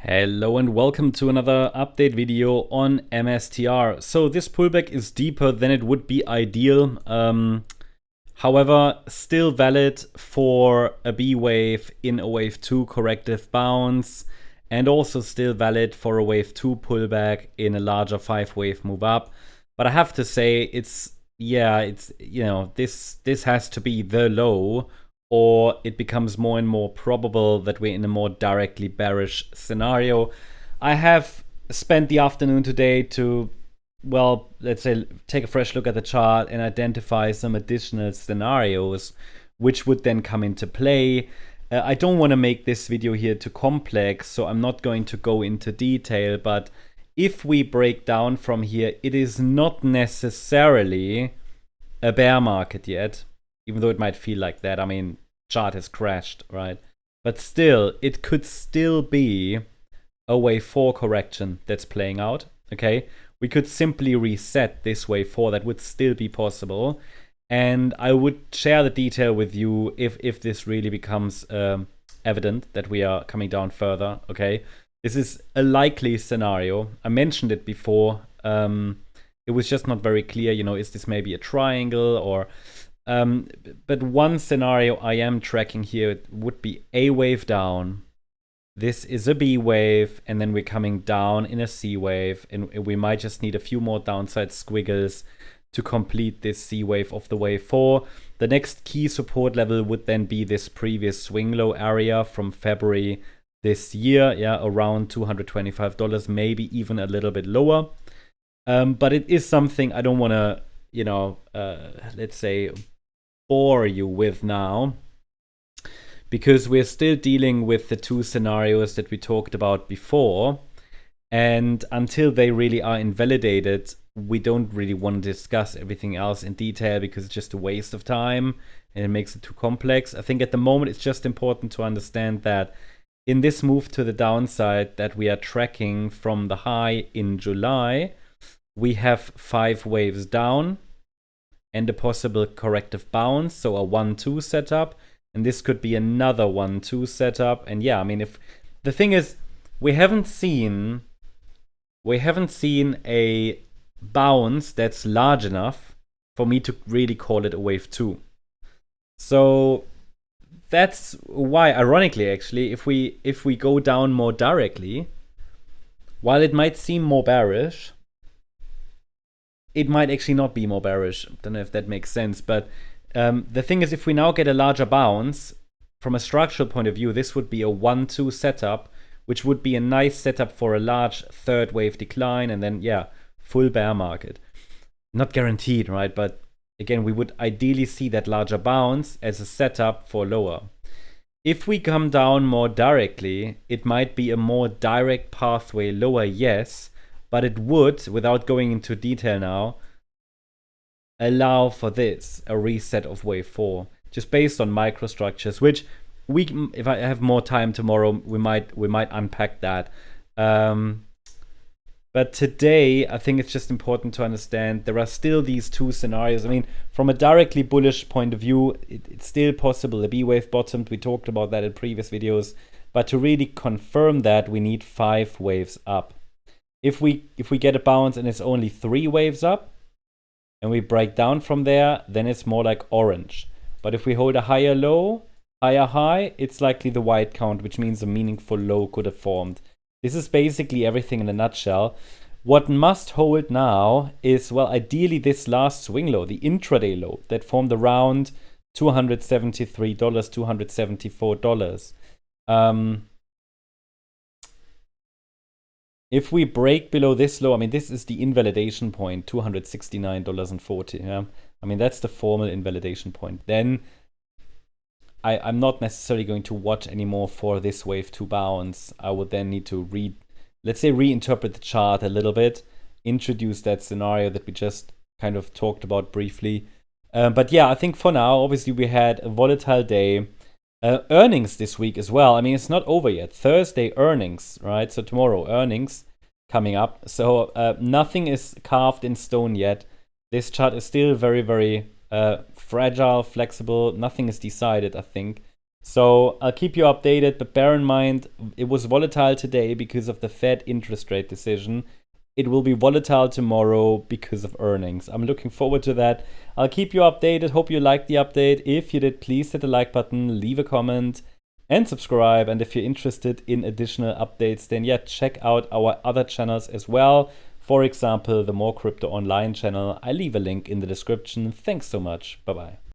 Hello and welcome to another update video on MSTR. So this pullback is deeper than it would be ideal. However, still valid for a B wave in a wave 2 corrective bounce, and also still valid for a wave 2 pullback in a larger 5 wave move up. But I have to say this has to be the low, or it becomes more and more probable that we're in a more directly bearish scenario. I have spent the afternoon today to, well, let's say, take a fresh look at the chart and identify some additional scenarios which would then come into play. I don't want to make this video here too complex, so I'm not going to go into detail, but if we break down from here, it is not necessarily a bear market yet, even though it might feel like that. I mean, chart has crashed, right? But still, it could still be a wave 4 correction that's playing out, okay? We could simply reset this wave 4. That would still be possible. And I would share the detail with you if this really becomes evident that we are coming down further, okay? This is a likely scenario. I mentioned it before. It was just not very clear, is this maybe a triangle or... but one scenario I am tracking here would be a wave down. This is a B wave, and then we're coming down in a C wave, and we might just need a few more downside squiggles to complete this C wave of the wave 4. The next key support level would then be this previous swing low area from February this year, around $225, maybe even a little bit lower. But it is something I don't want to, let's say, bore you with now, because we're still dealing with the two scenarios that we talked about before, and until they really are invalidated, we don't really want to discuss everything else in detail, because it's just a waste of time and it makes it too complex. I think at the moment it's just important to understand that in this move to the downside that we are tracking from the high in July, we have 5 waves down and a possible corrective bounce, so a 1-2 setup, and this could be another 1-2 setup. And yeah, I mean, if the thing is, we haven't seen a bounce that's large enough for me to really call it a wave 2. So that's why, ironically, actually, if we go down more directly, while it might seem more bearish, it might actually not be more bearish. I don't know if that makes sense, but the thing is, if we now get a larger bounce, from a structural point of view, this would be a 1-2 setup, which would be a nice setup for a large third wave decline, and then, full bear market. Not guaranteed, right? But again, we would ideally see that larger bounce as a setup for lower. If we come down more directly, it might be a more direct pathway lower, yes, but it would, without going into detail now, allow for this, a reset of wave 4, just based on microstructures, which if I have more time tomorrow, we might unpack that. But today, I think it's just important to understand there are still these two scenarios. I mean, from a directly bullish point of view, it's still possible. The B wave bottomed. We talked about that in previous videos. But to really confirm that, we need 5 waves up. If we get a bounce and it's only 3 waves up, and we break down from there, then it's more like orange. But if we hold a higher low, higher high, it's likely the white count, which means a meaningful low could have formed. This is basically everything in a nutshell. What must hold now is, well, ideally this last swing low, the intraday low, that formed around $273, $274. If we break below this low, I mean, this is the invalidation point, $269.40. Yeah? I mean, that's the formal invalidation point. Then I'm not necessarily going to watch anymore for this wave to bounce. I would then need to reinterpret the chart a little bit, introduce that scenario that we just kind of talked about briefly. But yeah, I think for now, obviously we had a volatile day. Earnings this week as well. I mean, it's not over yet. Thursday earnings, right? So tomorrow earnings coming up. So nothing is carved in stone yet. This chart is still very, very fragile, flexible. Nothing is decided, I think. So I'll keep you updated, but bear in mind, it was volatile today because of the Fed interest rate decision. It will be volatile tomorrow because of earnings. I'm looking forward to that. I'll keep you updated. Hope you liked the update. If you did, please hit the like button, leave a comment, and subscribe. And if you're interested in additional updates, then yeah, check out our other channels as well. For example, the Morecryptoonline channel. I leave a link in the description. Thanks so much. Bye-bye.